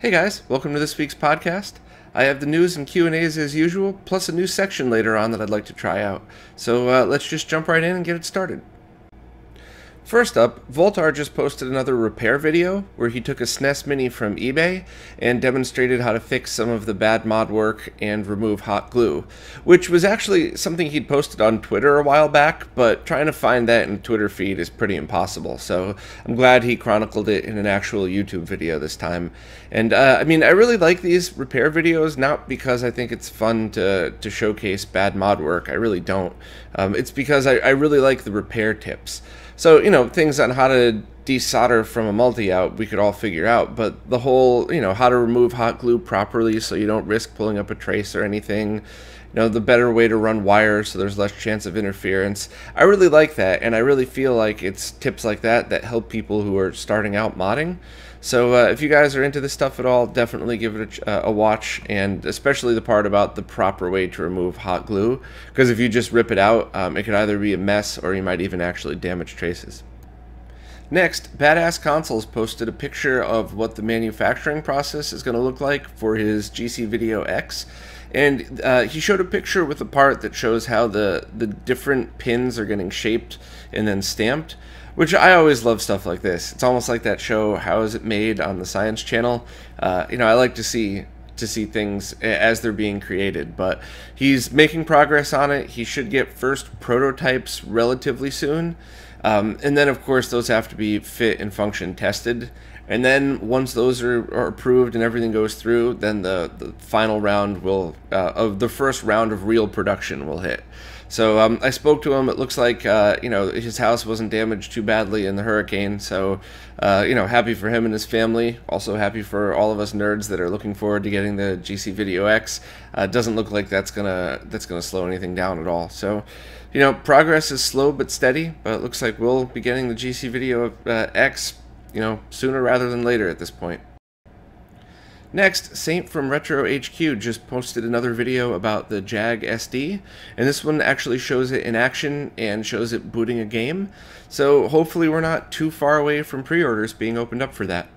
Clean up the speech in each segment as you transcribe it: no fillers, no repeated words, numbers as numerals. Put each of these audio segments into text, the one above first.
Hey guys, welcome to this week's podcast. I have the news and Q&As as usual, plus a new section later on that I'd like to try out. So let's just jump right in and get it started. First up, Voltar just posted another repair video where he took a SNES Mini from eBay and demonstrated how to fix some of the bad mod work and remove hot glue, which was actually something he'd posted on Twitter a while back, but trying to find that in the Twitter feed is pretty impossible, so I'm glad he chronicled it in an actual YouTube video this time. And I really like these repair videos, not because I think it's fun to showcase bad mod work. I really don't. It's because I really like the repair tips. So, things on how to desolder from a multi-out we could all figure out, but the whole, how to remove hot glue properly so you don't risk pulling up a trace or anything, the better way to run wires so there's less chance of interference. I really like that, and I really feel like it's tips like that that help people who are starting out modding. So if you guys are into this stuff at all, definitely give it a watch, and especially the part about the proper way to remove hot glue, because if you just rip it out, it could either be a mess or you might even actually damage traces. Next, Ass Consoles posted a picture of what the manufacturing process is going to look like for his GCVideo X, and he showed a picture with a part that shows how the different pins are getting shaped and then stamped, which I always love stuff like this. It's almost like that show, How Is It Made, on the Science Channel. I like to see things as they're being created, but he's making progress on it. He should get first prototypes relatively soon, and then of course those have to be fit and function tested, and then once those are approved and everything goes through, then the final round of the first round of real production will hit. So I spoke to him. It looks like his house wasn't damaged too badly in the hurricane. So happy for him and his family. Also happy for all of us nerds that are looking forward to getting the GCVideo X. Doesn't look like that's gonna slow anything down at all. So progress is slow but steady. But it looks like we'll be getting the GCVideo X sooner rather than later at this point. Next, Saint from RetroHQ just posted another video about the JagSD, and this one actually shows it in action and shows it booting a game, so hopefully we're not too far away from pre-orders being opened up for that.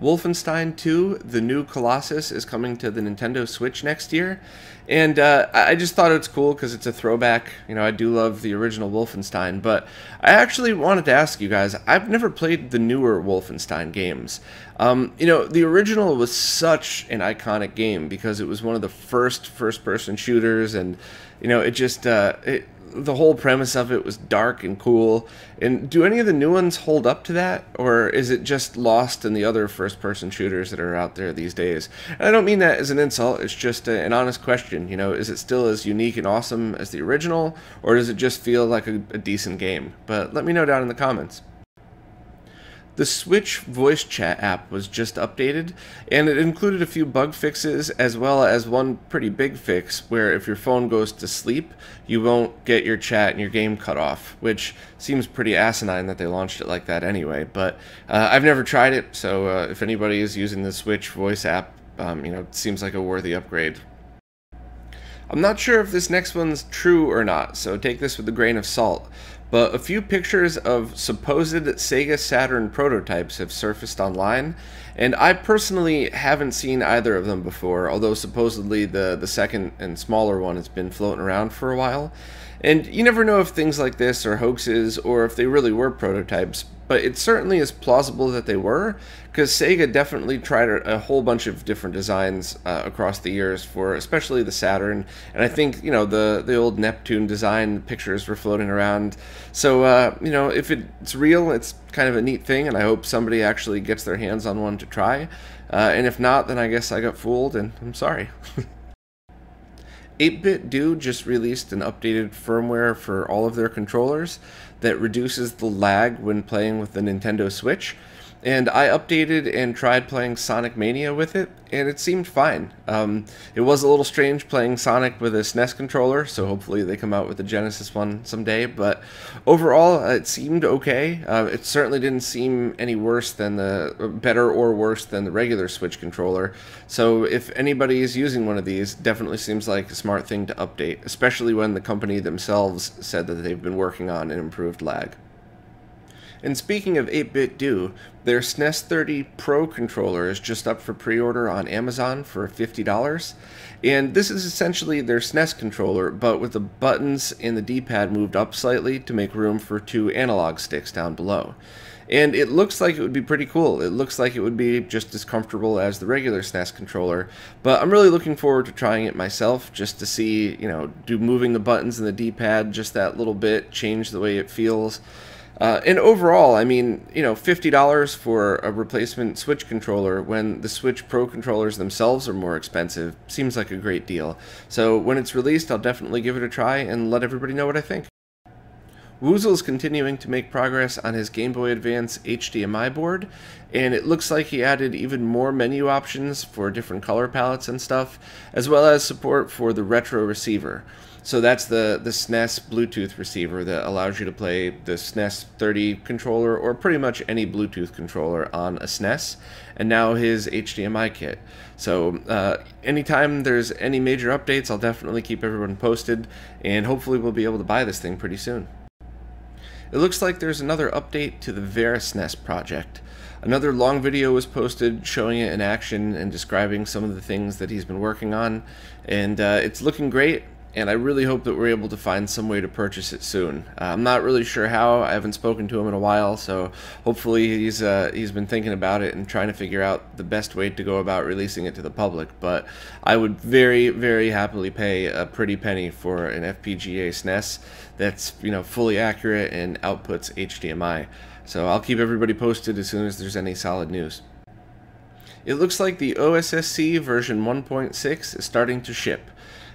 Wolfenstein 2, the new Colossus, is coming to the Nintendo Switch next year, and I just thought it's cool because it's a throwback. I do love the original Wolfenstein, but I actually wanted to ask you guys, I've never played the newer Wolfenstein games. The original was such an iconic game because it was one of the first-person shooters, and the whole premise of it was dark and cool. And do any of the new ones hold up to that, or is it just lost in the other first-person shooters that are out there these days? And I don't mean that as an insult, it's just an honest question. Is it still as unique and awesome as the original, or does it just feel like a decent game? But let me know down in the comments. The Switch voice chat app was just updated, and it included a few bug fixes as well as one pretty big fix where if your phone goes to sleep, you won't get your chat and your game cut off, which seems pretty asinine that they launched it like that anyway, but I've never tried it, so if anybody is using the Switch voice app, it seems like a worthy upgrade. I'm not sure if this next one's true or not, so take this with a grain of salt, but a few pictures of supposed Sega Saturn prototypes have surfaced online, and I personally haven't seen either of them before, although supposedly the second and smaller one has been floating around for a while. And you never know if things like this are hoaxes or if they really were prototypes, but it certainly is plausible that they were, because Sega definitely tried a whole bunch of different designs across the years for especially the Saturn, and I think the old Neptune design pictures were floating around. So if it's real, it's kind of a neat thing, and I hope somebody actually gets their hands on one to try. And if not, then I guess I got fooled, and I'm sorry. 8BitDo just released an updated firmware for all of their controllers that reduces the lag when playing with the Nintendo Switch, and I updated and tried playing Sonic Mania with it, and it seemed fine. It was a little strange playing Sonic with a SNES controller, so hopefully they come out with the Genesis one someday, but overall it seemed okay. It certainly didn't seem any better or worse than the regular Switch controller, so if anybody is using one of these, definitely seems like a smart thing to update, especially when the company themselves said that they've been working on an improved lag. And speaking of 8-Bit Do, their SNES 30 Pro controller is just up for pre-order on Amazon for $50. And this is essentially their SNES controller, but with the buttons and the D-pad moved up slightly to make room for 2 analog sticks down below. And it looks like it would be pretty cool. It looks like it would be just as comfortable as the regular SNES controller, but I'm really looking forward to trying it myself, just to see, do moving the buttons and the D-pad just that little bit change the way it feels. And overall, I mean, $50 for a replacement Switch controller when the Switch Pro controllers themselves are more expensive seems like a great deal. So when it's released, I'll definitely give it a try and let everybody know what I think. Woozle is continuing to make progress on his Game Boy Advance HDMI board, and it looks like he added even more menu options for different color palettes and stuff, as well as support for the retro receiver. So that's the SNES Bluetooth receiver that allows you to play the SNES 30 controller or pretty much any Bluetooth controller on a SNES, and now his HDMI kit. So anytime there's any major updates, I'll definitely keep everyone posted, and hopefully we'll be able to buy this thing pretty soon. It looks like there's another update to the VeriSNES project. Another long video was posted showing it in action and describing some of the things that he's been working on, and it's looking great, and I really hope that we're able to find some way to purchase it soon. I'm not really sure how. I haven't spoken to him in a while, so hopefully he's been thinking about it and trying to figure out the best way to go about releasing it to the public. But I would very, very happily pay a pretty penny for an FPGA SNES that's fully accurate and outputs HDMI. So I'll keep everybody posted as soon as there's any solid news. It looks like the OSSC version 1.6 is starting to ship.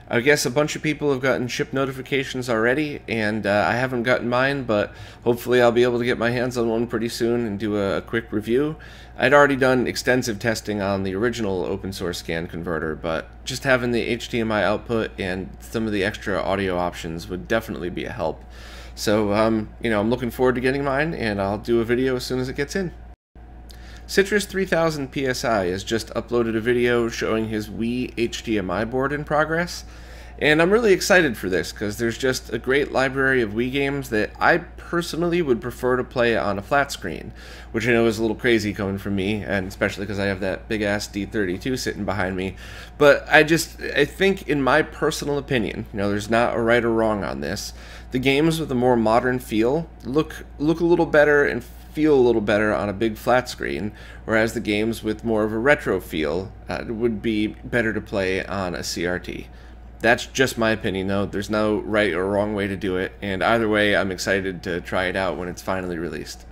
I guess a bunch of people have gotten ship notifications already, and I haven't gotten mine, but hopefully I'll be able to get my hands on one pretty soon and do a quick review. I'd already done extensive testing on the original open source scan converter, but just having the HDMI output and some of the extra audio options would definitely be a help. So, I'm looking forward to getting mine, and I'll do a video as soon as it gets in. Citrus 3000 PSI has just uploaded a video showing his Wii HDMI board in progress, and I'm really excited for this because there's just a great library of Wii games that I personally would prefer to play on a flat screen, which I know is a little crazy coming from me, and especially because I have that big ass D32 sitting behind me. But I think in my personal opinion, there's not a right or wrong on this, the games with a more modern feel look a little better and feel a little better on a big flat screen, whereas the games with more of a retro feel would be better to play on a CRT. That's just my opinion though. There's no right or wrong way to do it, and either way I'm excited to try it out when it's finally released.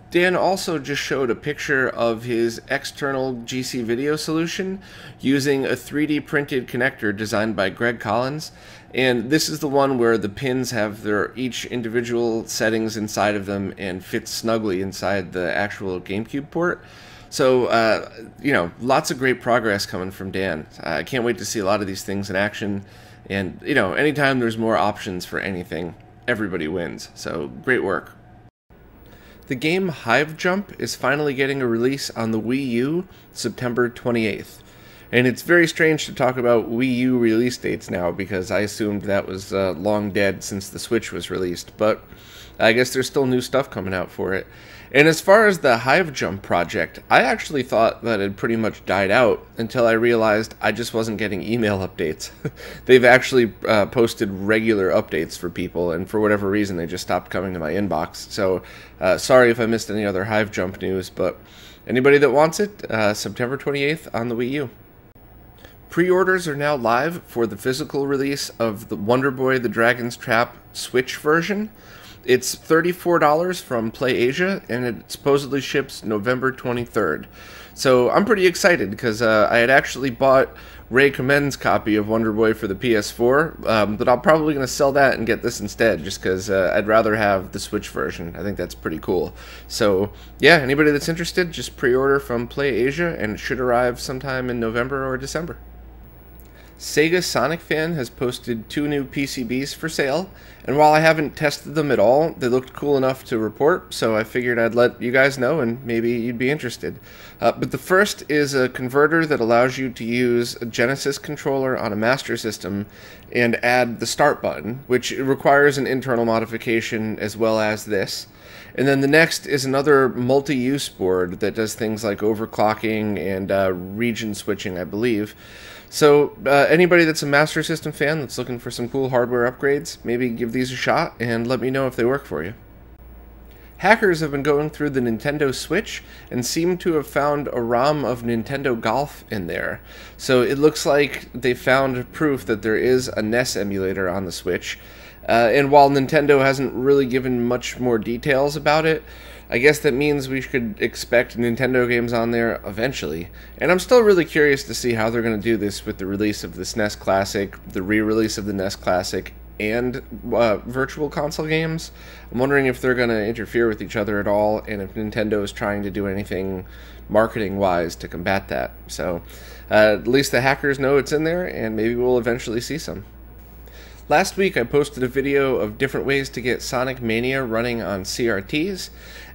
Dan also just showed a picture of his external GCVideo solution using a 3D printed connector designed by Greg Collins, and this is the one where the pins have their each individual settings inside of them and fit snugly inside the actual GameCube port. So, lots of great progress coming from Dan. I can't wait to see a lot of these things in action, and, anytime there's more options for anything, everybody wins. So, great work. The game Hive Jump is finally getting a release on the Wii U September 28th. And it's very strange to talk about Wii U release dates now because I assumed that was long dead since the Switch was released, but I guess there's still new stuff coming out for it. And as far as the Hive Jump project, I actually thought that it pretty much died out until I realized I just wasn't getting email updates. They've actually posted regular updates for people, and for whatever reason they just stopped coming to my inbox. So sorry if I missed any other Hive Jump news, but anybody that wants it, September 28th on the Wii U. Pre-orders are now live for the physical release of the Wonder Boy the Dragon's Trap Switch version. It's $34 from PlayAsia, and it supposedly ships November 23rd. So I'm pretty excited because I had actually bought Ray Commend's copy of Wonder Boy for the PS4, but I'm probably going to sell that and get this instead just because I'd rather have the Switch version. I think that's pretty cool. So yeah, anybody that's interested, just pre-order from PlayAsia, and it should arrive sometime in November or December. Sega Sonic Fan has posted 2 new PCBs for sale, and while I haven't tested them at all, they looked cool enough to report, so I figured I'd let you guys know and maybe you'd be interested. But the first is a converter that allows you to use a Genesis controller on a Master System and add the start button, which requires an internal modification as well as this. And then the next is another multi-use board that does things like overclocking and region switching, I believe. So anybody that's a Master System fan that's looking for some cool hardware upgrades, maybe give these a shot and let me know if they work for you. Hackers have been going through the Nintendo Switch and seem to have found a ROM of Nintendo Golf in there. So it looks like they found proof that there is a NES emulator on the Switch. And while Nintendo hasn't really given much more details about it, I guess that means we could expect Nintendo games on there eventually. And I'm still really curious to see how they're going to do this with the release of the SNES Classic, the re-release of the NES Classic, and virtual console games. I'm wondering if they're going to interfere with each other at all, and if Nintendo is trying to do anything marketing-wise to combat that. So at least the hackers know it's in there, and maybe we'll eventually see some. Last week I posted a video of different ways to get Sonic Mania running on CRTs,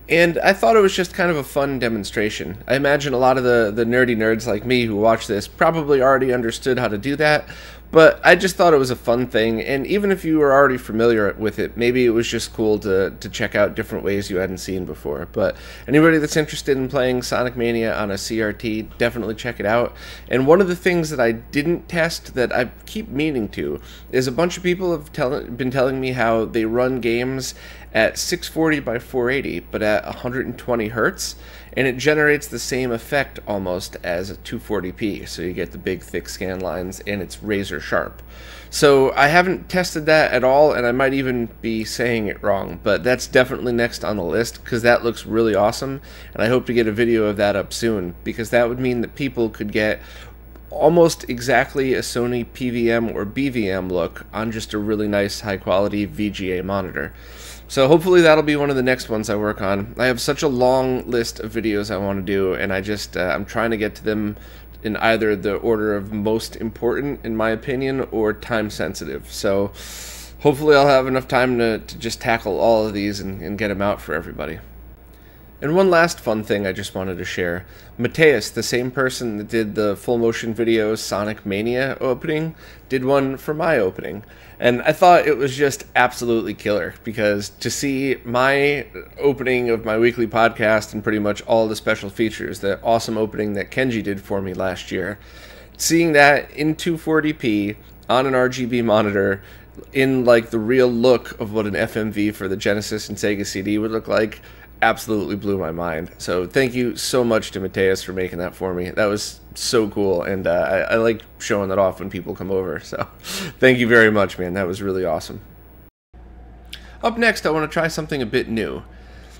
and I thought it was just kind of a fun demonstration. I imagine a lot of the nerdy nerds like me who watch this probably already understood how to do that, but I just thought it was a fun thing, and even if you were already familiar with it, maybe it was just cool to check out different ways you hadn't seen before. But anybody that's interested in playing Sonic Mania on a CRT, definitely check it out. And one of the things that I didn't test that I keep meaning to is a bunch of people have been telling me how they run games at 640 by 480, but at 120 hertz, and it generates the same effect almost as a 240p, so you get the big thick scan lines, and it's razor sharp. So I haven't tested that at all, and I might even be saying it wrong, but that's definitely next on the list, because that looks really awesome, and I hope to get a video of that up soon, because that would mean that people could get almost exactly a Sony PVM or BVM look on just a really nice high quality VGA monitor. So hopefully that'll be one of the next ones I work on. I have such a long list of videos I want to do, and I'm trying to get to them in either the order of most important, in my opinion, or time sensitive. So hopefully I'll have enough time to just tackle all of these and get them out for everybody. And one last fun thing I just wanted to share. Mateus, the same person that did the full motion video Sonic Mania opening, did one for my opening. And I thought it was just absolutely killer, because to see my opening of my weekly podcast and pretty much all the special features, the awesome opening that Kenji did for me last year, seeing that in 240p on an RGB monitor in like the real look of what an FMV for the Genesis and Sega CD would look like, absolutely blew my mind. So thank you so much to Mateus for making that for me. That was so cool, and I like showing that off when people come over. So thank you very much, man. That was really awesome. Up next, I want to try something a bit new.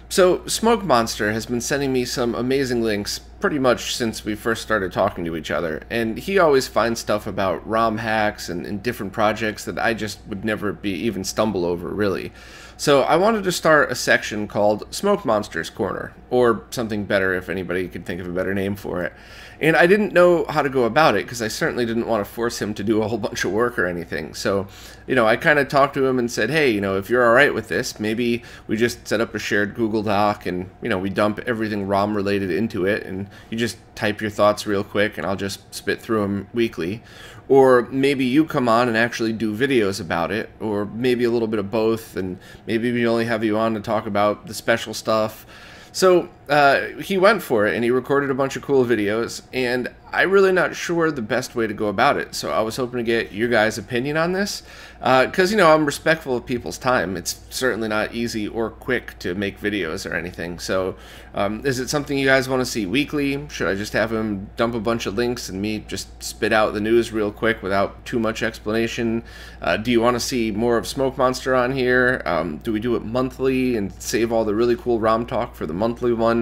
So Smokemonster has been sending me some amazing links pretty much since we first started talking to each other, and he always finds stuff about ROM hacks and different projects that I just would never even stumble over, really. So I wanted to start a section called Smokemonster's Corner, or something better if anybody could think of a better name for it. And I didn't know how to go about it, because I certainly didn't want to force him to do a whole bunch of work or anything. So, I kind of talked to him and said, hey, if you're alright with this, maybe we just set up a shared Google Doc and, we dump everything ROM related into it, and you just type your thoughts real quick and I'll just spit through them weekly. Or maybe you come on and actually do videos about it, or maybe a little bit of both, and maybe we only have you on to talk about the special stuff. So he went for it, and he recorded a bunch of cool videos, and I'm really not sure the best way to go about it. So I was hoping to get your guys' opinion on this, because, I'm respectful of people's time. It's certainly not easy or quick to make videos or anything. So is it something you guys want to see weekly? Should I just have him dump a bunch of links and me just spit out the news real quick without too much explanation? Do you want to see more of Smokemonster on here? Do we do it monthly and save all the really cool ROM talk for the monthly one?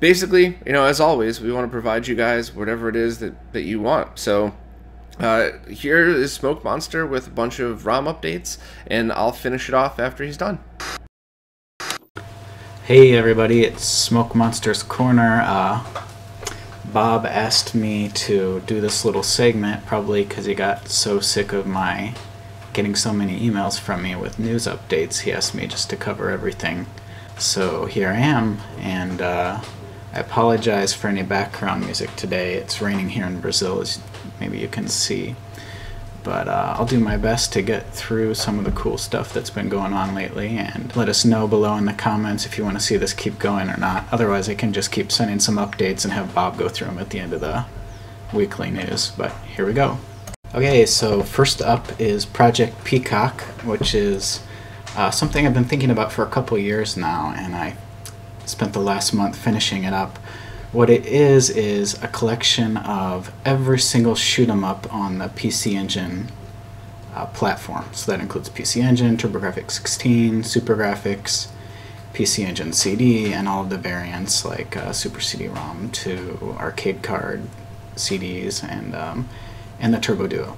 Basically, as always, we want to provide you guys whatever it is that you want. So here is Smokemonster with a bunch of ROM updates, and I'll finish it off after he's done. Hey everybody, it's Smokemonster's Corner. Bob asked me to do this little segment, probably because he got so sick of my getting so many emails from me with news updates. He asked me just to cover everything. So here I am, and I apologize for any background music today. It's raining here in Brazil, as maybe you can see. but I'll do my best to get through some of the cool stuff that's been going on lately, and let us know below in the comments if you want to see this keep going or not. Otherwise I can just keep sending some updates and have Bob go through them at the end of the weekly news, but here we go. Okay, so first up is Project Peacock, which is something I've been thinking about for a couple years now, and I spent the last month finishing it up. What it is a collection of every single shoot 'em up on the PC Engine platform. So that includes PC Engine, TurboGrafx 16, SuperGrafx, PC Engine CD, and all of the variants like Super CD-ROM to arcade card CDs and the Turbo Duo.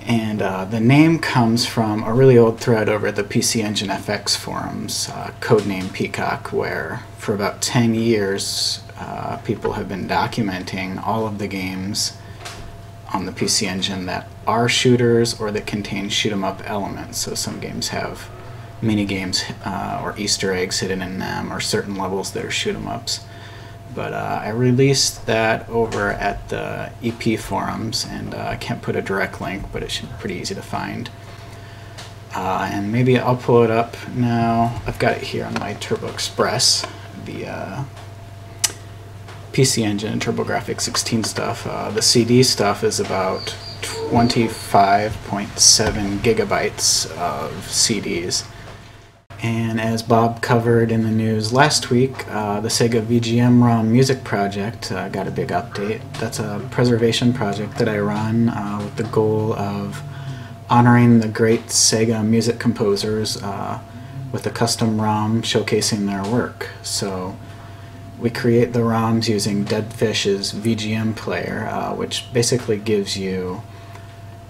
And the name comes from a really old thread over at the PC Engine FX forums, codename Peacock, where for about 10 years people have been documenting all of the games on the PC Engine that are shooters or that contain shoot-'em-up elements. So some games have mini-games or Easter eggs hidden in them, or certain levels that are shoot-'em-ups. But I released that over at the EP forums, and I can't put a direct link, but it should be pretty easy to find. And maybe I'll pull it up now. I've got it here on my Turbo Express, the PC Engine and TurboGrafx 16 stuff. The CD stuff is about 25.7 gigabytes of CDs. And as Bob covered in the news last week, the Sega VGM-ROM music project got a big update. That's a preservation project that I run with the goal of honoring the great Sega music composers with a custom ROM showcasing their work. So we create the ROMs using Deadfish's VGM player, which basically gives you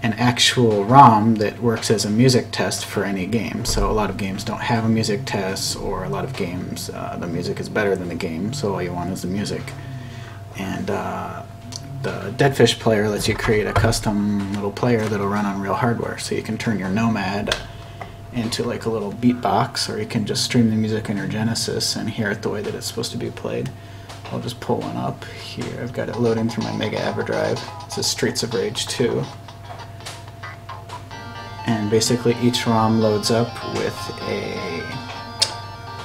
an actual ROM that works as a music test for any game. So a lot of games don't have a music test, or a lot of games the music is better than the game, so all you want is the music. And the Deadfish player lets you create a custom little player that'll run on real hardware, so you can turn your Nomad into like a little beatbox, or you can just stream the music in your Genesis and hear it the way that it's supposed to be played. I'll just pull one up here. I've got it loading through my Mega Everdrive. This is Streets of Rage 2. And basically each ROM loads up with a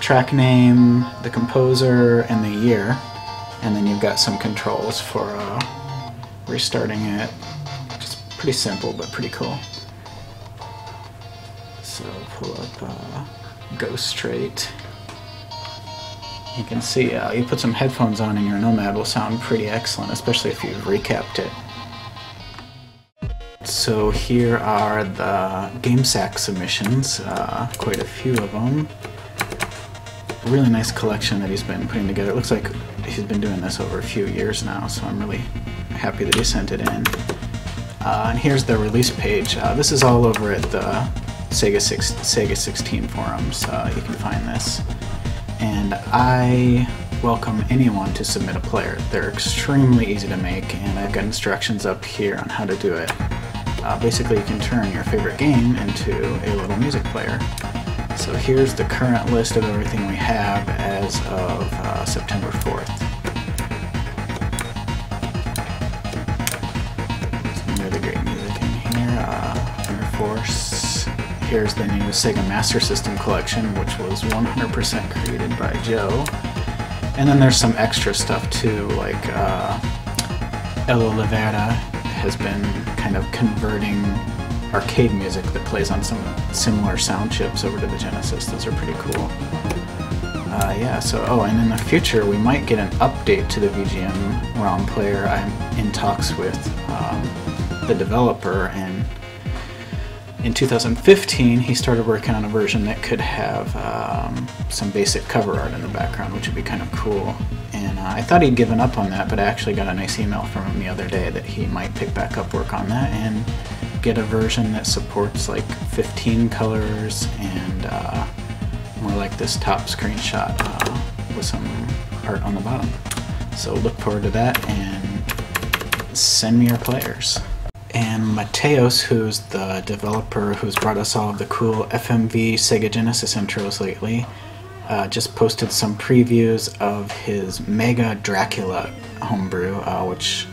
track name, the composer, and the year. And then you've got some controls for restarting it. Just pretty simple, but pretty cool. So pull up Go Straight. You can see you put some headphones on and your Nomad will sound pretty excellent, especially if you've recapped it. So here are the GameSack submissions, quite a few of them. Really nice collection that he's been putting together. It looks like he's been doing this over a few years now, so I'm really happy that he sent it in. And here's the release page. This is all over at the Sega 16 forums. You can find this. And I welcome anyone to submit a player. They're extremely easy to make, and I've got instructions up here on how to do it. Basically, you can turn your favorite game into a little music player. So here's the current list of everything we have as of September 4th. Some really great music in here. Thunder Force. Here's the new Sega Master System collection, which was 100% created by Joe. And then there's some extra stuff too, like El Oliveira has been kind of converting arcade music that plays on some similar sound chips over to the Genesis. Those are pretty cool. Yeah, so, oh, and in the future we might get an update to the VGM-ROM player. I'm in talks with the developer, and in 2015 he started working on a version that could have some basic cover art in the background, which would be kind of cool. And I thought he'd given up on that, but I actually got a nice email from him the other day that he might pick back up work on that and get a version that supports like 15 colors and more like this top screenshot with some art on the bottom. So look forward to that and send me your players. And Mateos, who's the developer who's brought us all of the cool FMV Sega Genesis intros lately, just posted some previews of his Mega Dracula homebrew, which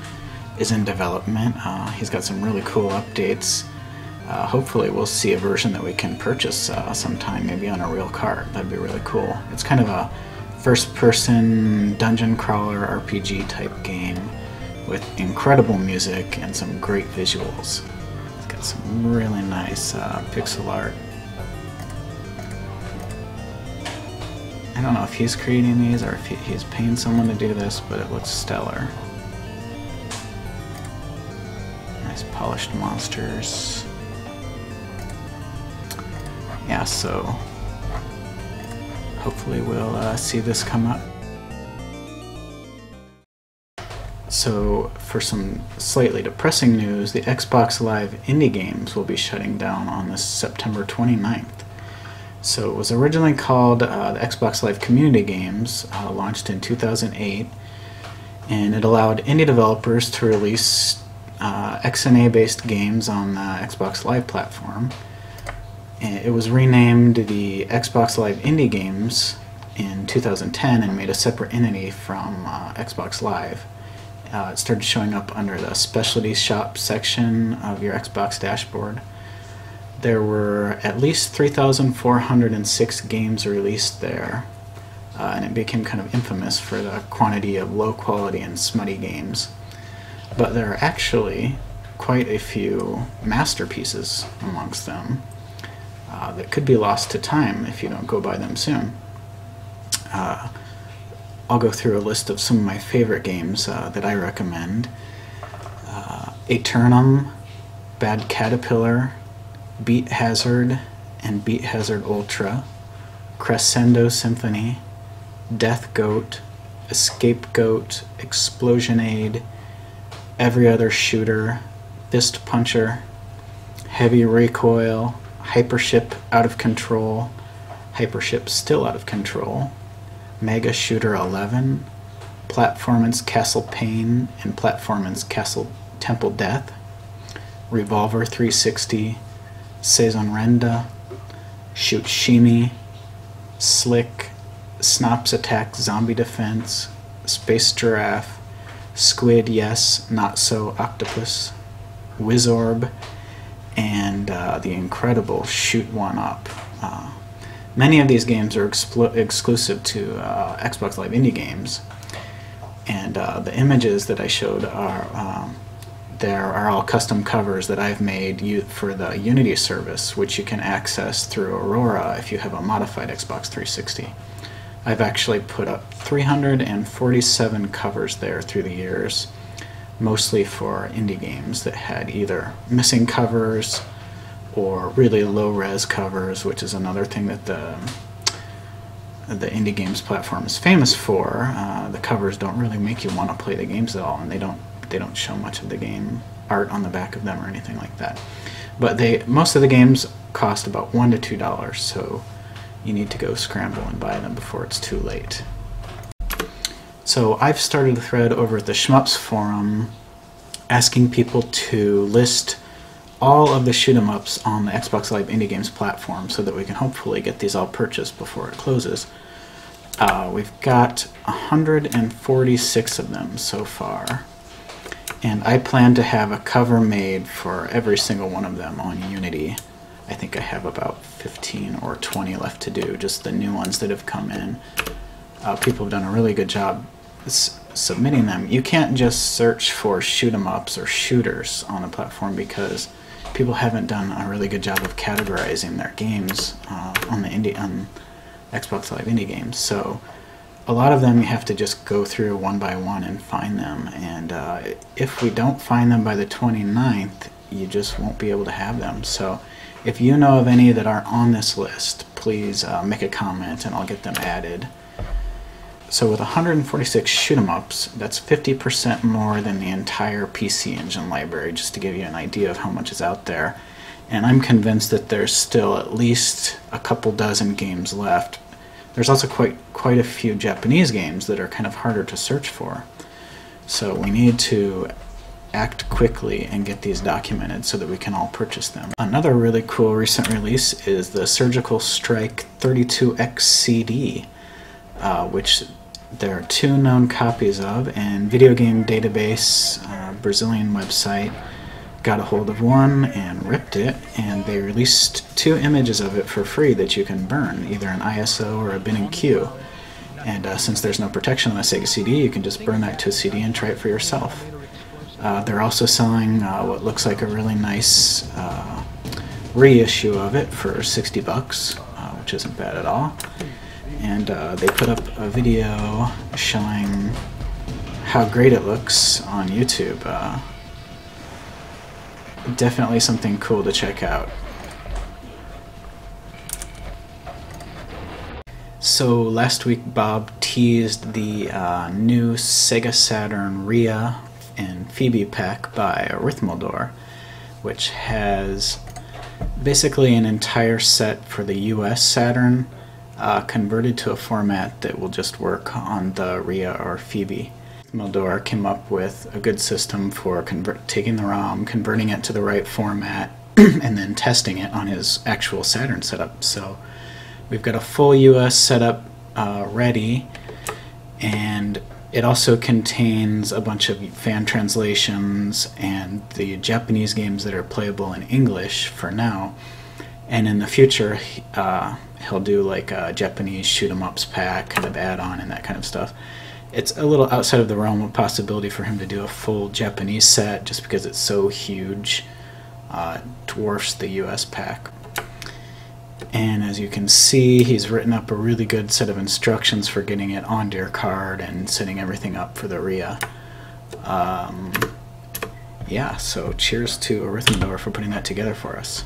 is in development. He's got some really cool updates. Hopefully we'll see a version that we can purchase sometime, maybe on a real card. That'd be really cool. It's kind of a first-person dungeon crawler RPG type game with incredible music and some great visuals. It's got some really nice pixel art. I don't know if he's creating these or if he's paying someone to do this, but it looks stellar. Nice polished monsters. Yeah, so hopefully we'll see this come up. So for some slightly depressing news, the Xbox Live indie games will be shutting down on this September 29th. So it was originally called the Xbox Live Community Games, launched in 2008, and it allowed indie developers to release XNA-based games on the Xbox Live platform. It was renamed the Xbox Live Indie Games in 2010 and made a separate entity from Xbox Live. It started showing up under the Specialty Shop section of your Xbox dashboard. There were at least 3,406 games released there, and it became kind of infamous for the quantity of low-quality and smutty games. But there are actually quite a few masterpieces amongst them that could be lost to time if you don't go buy them soon. I'll go through a list of some of my favorite games that I recommend. Aeternum, Bad Caterpillar, Beat Hazard and Beat Hazard Ultra, Crescendo Symphony, Death Goat, Escape Goat, Explosion Aid, Every Other Shooter, Fist Puncher, Heavy Recoil, Hypership Out of Control, Hypership Still Out of Control, Mega Shooter 11, Platformance Castle Pain and Platformance Castle Temple Death, Revolver 360, Saison Renda, Shoot Shimi, Slick, Snops Attack Zombie Defense, Space Giraffe, Squid Yes, Not So Octopus, Wizorb, and the incredible Shoot One Up. Many of these games are exclusive to Xbox Live Indie Games, and the images that I showed are there are all custom covers that I've made for the Unity service, which you can access through Aurora if you have a modified Xbox 360. I've actually put up 347 covers there through the years, mostly for indie games that had either missing covers or really low-res covers, which is another thing that the indie games platform is famous for. The covers don't really make you want to play the games at all, and they don't show much of the game art on the back of them or anything like that. But most of the games cost about $1 to $2, so you need to go scramble and buy them before it's too late. So I've started a thread over at the Shmups forum asking people to list all of the shoot-em-ups on the Xbox Live Indie Games platform so that we can hopefully get these all purchased before it closes. We've got 146 of them so far, and I plan to have a cover made for every single one of them on Unity. I think I have about 15 or 20 left to do, just the new ones that have come in. People have done a really good job submitting them. You can't just search for shoot-em-ups or shooters on the platform because people haven't done a really good job of categorizing their games on Xbox Live Indie Games. So a lot of them you have to just go through one by one and find them, and if we don't find them by the 29th, you just won't be able to have them. So if you know of any that are on this list, please make a comment and I'll get them added. So with 146 shoot-em-ups, that's 50% more than the entire PC Engine library, just to give you an idea of how much is out there. And I'm convinced that there's still at least a couple dozen games left. There's also quite a few Japanese games that are kind of harder to search for. So we need to act quickly and get these documented so that we can all purchase them. Another really cool recent release is the Surgical Strike 32X CD, which there are 2 known copies of, and Video Game Database Brazilian website got a hold of one and ripped it, and they released 2 images of it for free that you can burn, either an ISO or a bin and Q. And since there's no protection on the Sega CD, you can just burn that to a CD and try it for yourself. They're also selling what looks like a really nice reissue of it for 60 bucks, which isn't bad at all. And they put up a video showing how great it looks on YouTube. Definitely something cool to check out. So last week Bob teased the new Sega Saturn Rhea and Phoebe pack by Rhythmodor, which has basically an entire set for the US Saturn converted to a format that will just work on the Rhea or Phoebe. Rhythmodor came up with a good system for taking the ROM, converting it to the right format, and then testing it on his actual Saturn setup. So we've got a full US setup ready, and it also contains a bunch of fan translations and the Japanese games that are playable in English for now. And in the future, he'll do like a Japanese shoot-'em-ups pack kind of add-on and that kind of stuff. It's a little outside of the realm of possibility for him to do a full Japanese set just because it's so huge, dwarfs the US pack. And as you can see, he's written up a really good set of instructions for getting it onto your card and setting everything up for the Rhea. Yeah, so cheers to Rhythmodor for putting that together for us.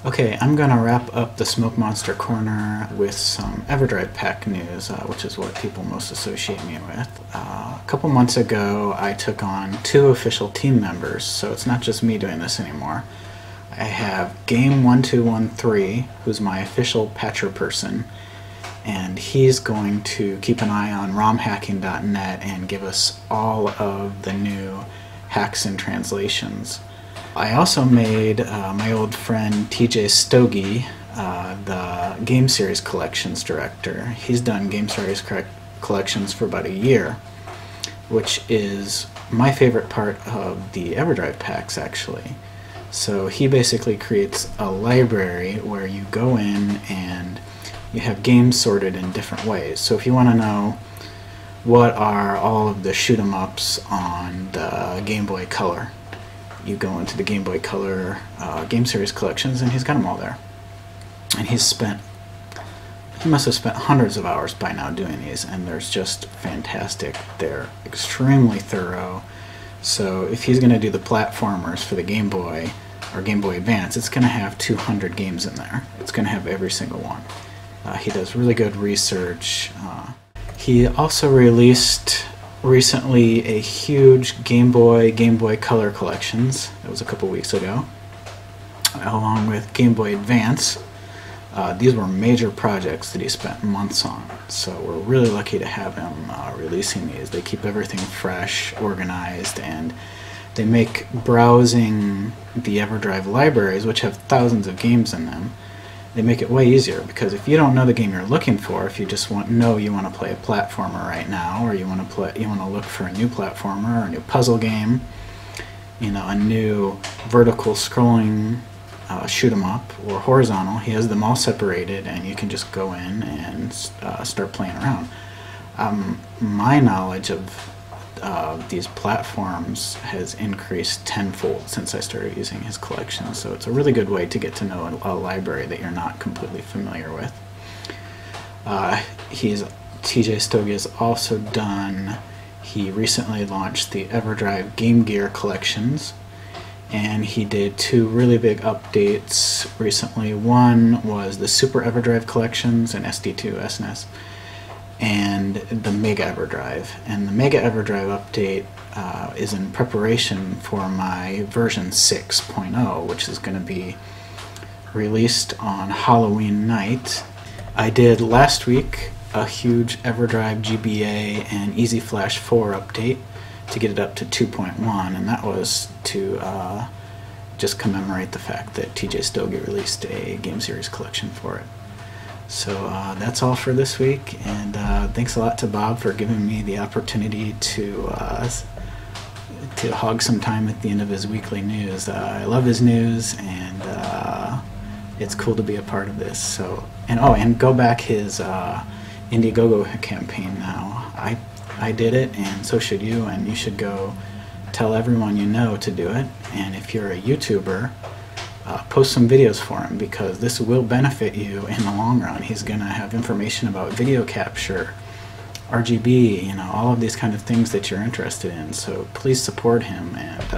Okay, I'm going to wrap up the Smokemonster corner with some Everdrive pack news, which is what people most associate me with. A couple months ago, I took on 2 official team members, so it's not just me doing this anymore. I have Game1213, who's my official patcher person, and he's going to keep an eye on romhacking.net and give us all of the new hacks and translations. I also made my old friend TJ Stogie, the Game Series Collections director. He's done Game Series Collections for about a year, which is my favorite part of the Everdrive packs, actually. So he basically creates a library where you go in and you have games sorted in different ways. So if you want to know what are all of the shoot-'em-ups on the Game Boy Color, you go into the Game Boy Color Game Series Collections, and he's got them all there. And he must have spent hundreds of hours by now doing these, and they're just fantastic. They're extremely thorough. So if he's going to do the platformers for the Game Boy or Game Boy Advance, it's going to have 200 games in there. It's going to have every single one. He does really good research. He also released recently a huge Game Boy Color collections. That was a couple weeks ago, along with Game Boy Advance. These were major projects that he spent months on, so we're really lucky to have him releasing these. They keep everything fresh, organized, and they make browsing the Everdrive libraries, which have thousands of games in them, they make it way easier, because if you don't know the game you're looking for, if you just want to play a platformer right now, or you want to look for a new platformer or a new puzzle game, you know, a new vertical scrolling shoot 'em up or horizontal, he has them all separated, and you can just go in and start playing around. My knowledge of these platforms has increased tenfold since I started using his collection, so it's a really good way to get to know a library that you're not completely familiar with. TJ Stogie has also he recently launched the Everdrive Game Gear collections, and he did 2 really big updates recently. One was the Super Everdrive collections and SD2 SNES, and the Mega Everdrive. And the Mega Everdrive update is in preparation for my version 6.0, which is going to be released on Halloween night. I did last week a huge Everdrive GBA and Easy Flash 4 update to get it up to 2.1, and that was to just commemorate the fact that TJ Stogie released a Game Series collection for it. So that's all for this week, and thanks a lot to Bob for giving me the opportunity to to hog some time at the end of his weekly news. I love his news, and it's cool to be a part of this. So, and go back his Indiegogo campaign now. I did it, and so should you, and you should go tell everyone you know to do it. And if you're a YouTuber, post some videos for him, because this will benefit you in the long run. He's going to have information about video capture, RGB, you know, all of these kind of things that you're interested in. So please support him, and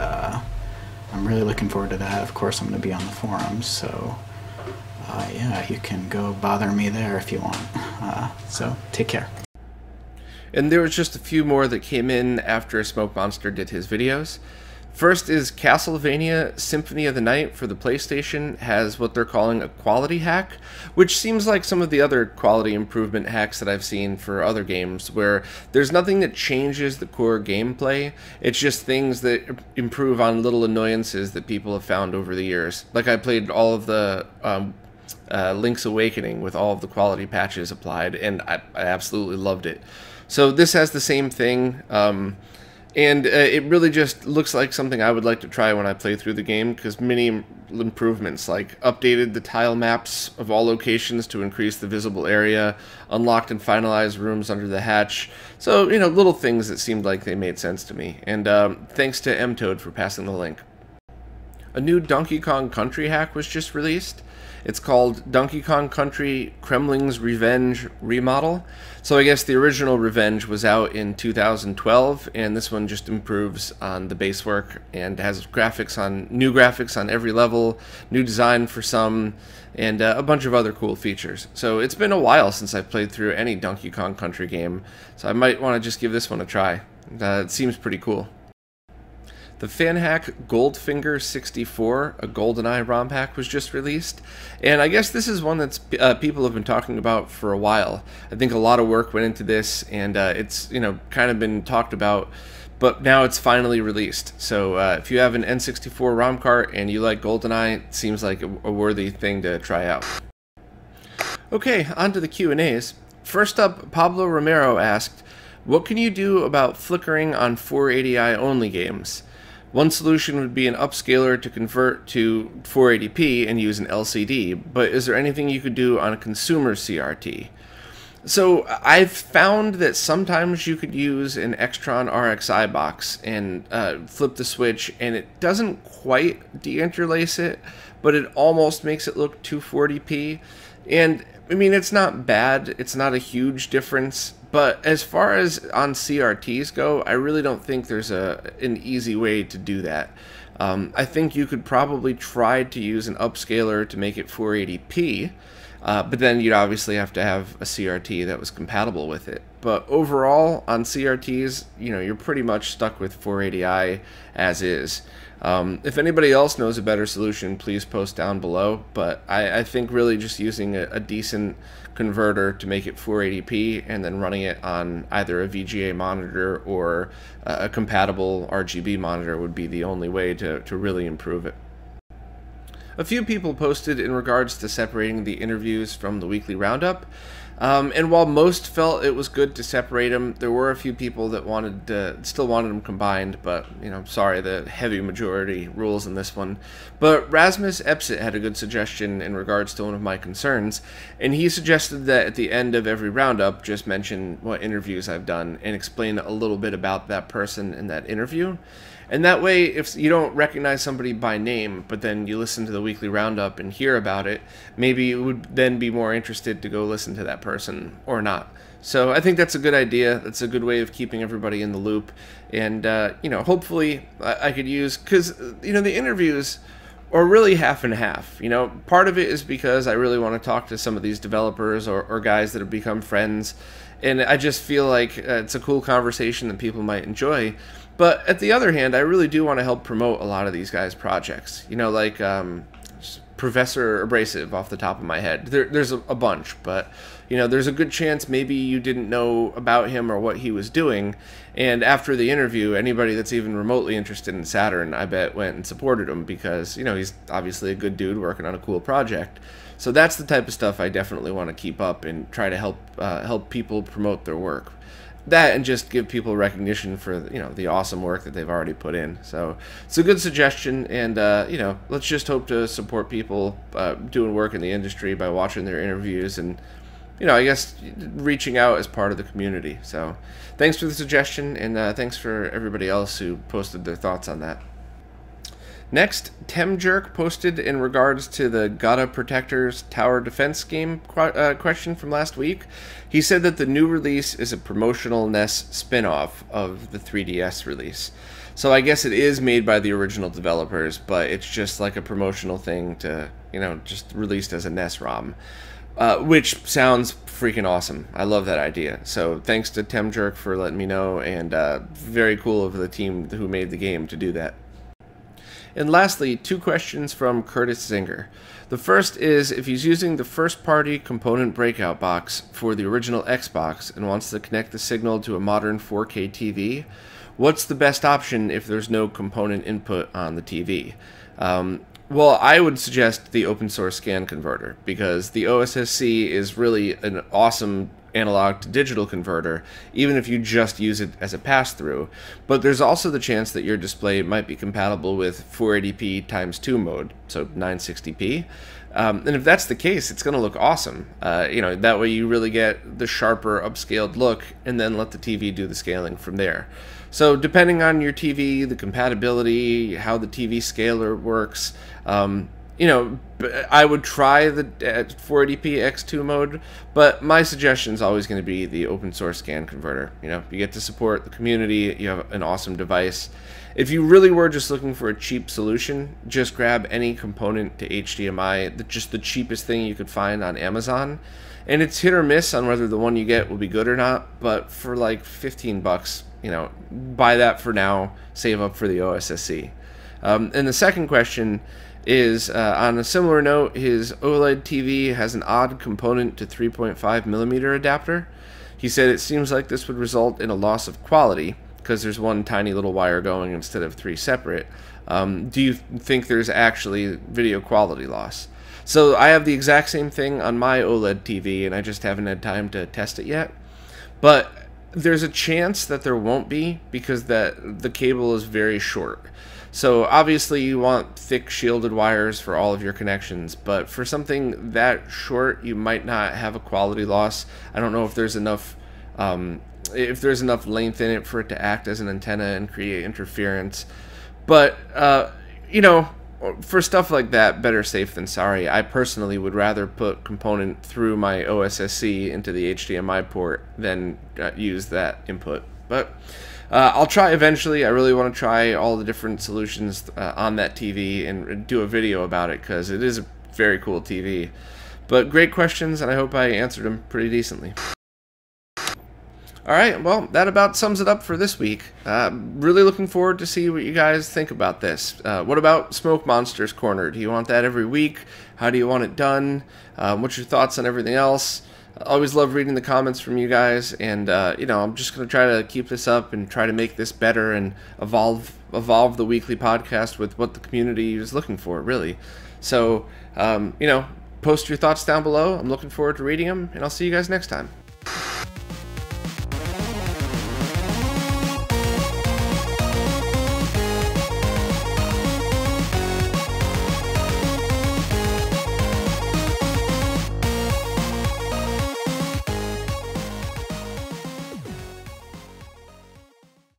I'm really looking forward to that. Of course, I'm going to be on the forums, so yeah, you can go bother me there if you want. So take care. And there was just a few more that came in after Smokemonster did his videos. First is Castlevania Symphony of the Night for the PlayStation has what they're calling a quality hack, which seems like some of the other quality improvement hacks that I've seen for other games, where there's nothing that changes the core gameplay. It's just things that improve on little annoyances that people have found over the years. Like, I played all of the Link's Awakening with all of the quality patches applied, and I absolutely loved it. So this has the same thing, and it really just looks like something I would like to try when I play through the game, because many improvements, like updated the tile maps of all locations to increase the visible area, unlocked and finalized rooms under the hatch. So, you know, little things that seemed like they made sense to me. And thanks to M-Toad for passing the link. A new Donkey Kong Country hack was just released. It's called Donkey Kong Country Kremling's Revenge Remodel. So I guess the original Revenge was out in 2012, and this one just improves on the base work and has new graphics on every level, new design for some, and a bunch of other cool features. So it's been a while since I've played through any Donkey Kong Country game, so I might want to just give this one a try. It seems pretty cool. The fan hack Goldfinger 64, a GoldenEye ROM hack, was just released, and I guess this is one that's people have been talking about for a while. I think a lot of work went into this, and it's, you know, kind of been talked about, but now it's finally released. So if you have an N64 ROM cart and you like GoldenEye, it seems like a worthy thing to try out. Okay, on to the Q&As. First up, Pablo Romero asked, what can you do about flickering on 480i only games? One solution would be an upscaler to convert to 480p and use an LCD, but is there anything you could do on a consumer CRT? So I've found that sometimes you could use an Extron RXI box and flip the switch, and it doesn't quite deinterlace it, but it almost makes it look 240p. And I mean, it's not bad, it's not a huge difference, but as far as on CRTs go, I really don't think there's an easy way to do that. I think you could probably try to use an upscaler to make it 480p, but then you'd obviously have to have a CRT that was compatible with it. But overall, on CRTs, you know, you're pretty much stuck with 480i as is. If anybody else knows a better solution, please post down below, but I think really just using a decent converter to make it 480p and then running it on either a VGA monitor or a compatible RGB monitor would be the only way to really improve it. A few people posted in regards to separating the interviews from the weekly roundup. And while most felt it was good to separate them, there were a few people that still wanted them combined, but, you know, sorry, the heavy majority rules in this one. But Rasmus had a good suggestion in regards to one of my concerns, and he suggested that at the end of every roundup, just mention what interviews I've done and explain a little bit about that person in that interview. And that way, if you don't recognize somebody by name, but then you listen to the weekly roundup and hear about it, maybe you would then be more interested to go listen to that person or not. So I think that's a good idea. That's a good way of keeping everybody in the loop. And, you know, hopefully I could use, because, you know, the interviews are really half and half. You know, part of it is because I really want to talk to some of these developers or guys that have become friends. And I just feel like it's a cool conversation that people might enjoy. But at the other hand, I really do want to help promote a lot of these guys' projects. You know, like Professor Abrasive off the top of my head. There's a bunch, but, you know, there's a good chance maybe you didn't know about him or what he was doing. And after the interview, anybody that's even remotely interested in Saturn, I bet, went and supported him because, you know, he's obviously a good dude working on a cool project. So that's the type of stuff I definitely want to keep up and try to help people promote their work. that and just give people recognition for, you know, the awesome work that they've already put in. So it's a good suggestion, and you know, let's just hope to support people doing work in the industry by watching their interviews and, you know, I guess reaching out as part of the community. So thanks for the suggestion, and thanks for everybody else who posted their thoughts on that. Next, Temjerk posted in regards to the Gata Protectors Tower Defense game question from last week. He said that the new release is a promotional NES spin-off of the 3DS release. So I guess it is made by the original developers, but it's just like a promotional thing to, you know, just released as a NES ROM. Which sounds freaking awesome. I love that idea. So thanks to Temjerk for letting me know, and very cool of the team who made the game to do that. And lastly, 2 questions from Kurtis Zinger. The first is if he's using the first-party component breakout box for the original Xbox and wants to connect the signal to a modern 4K TV, what's the best option if there's no component input on the TV? Well, I would suggest the open source scan converter, because the OSSC is really an awesome analog to digital converter, even if you just use it as a pass-through. But there's also the chance that your display might be compatible with 480p x 2 mode, so 960p. And if that's the case, it's going to look awesome. You know, that way you really get the sharper, upscaled look, and then let the TV do the scaling from there. So depending on your TV, the compatibility, how the TV scaler works, you know, I would try the 480p x2 mode, but my suggestion is always going to be the open source scan converter. You know, you get to support the community, you have an awesome device. If you really were just looking for a cheap solution, just grab any component to HDMI, just the cheapest thing you could find on Amazon. And it's hit or miss on whether the one you get will be good or not, but for like 15 bucks, you know, buy that for now, save up for the OSSC. And the second question is, on a similar note, his OLED TV has an odd component to 3.5mm adapter. He said it seems like this would result in a loss of quality, because there's one tiny little wire going instead of 3 separate. Do you think there's actually video quality loss? So I have the exact same thing on my OLED TV, and I just haven't had time to test it yet. But there's a chance that there won't be, because the cable is very short. So obviously you want thick shielded wires for all of your connections, but for something that short you might not have a quality loss. I don't know if there's enough length in it for it to act as an antenna and create interference. But you know, for stuff like that, better safe than sorry. I personally would rather put component through my OSSC into the HDMI port than use that input. But I'll try eventually. I really want to try all the different solutions on that TV and do a video about it, because it is a very cool TV. But great questions, and I hope I answered them pretty decently. Alright, well, that about sums it up for this week. Really looking forward to see what you guys think about this. What about Smokemonster's Corner? Do you want that every week? How do you want it done? What's your thoughts on everything else? I always love reading the comments from you guys, and you know, I'm just going to try to keep this up and try to make this better and evolve the weekly podcast with what the community is looking for, really. So, you know, post your thoughts down below. I'm looking forward to reading them, and I'll see you guys next time.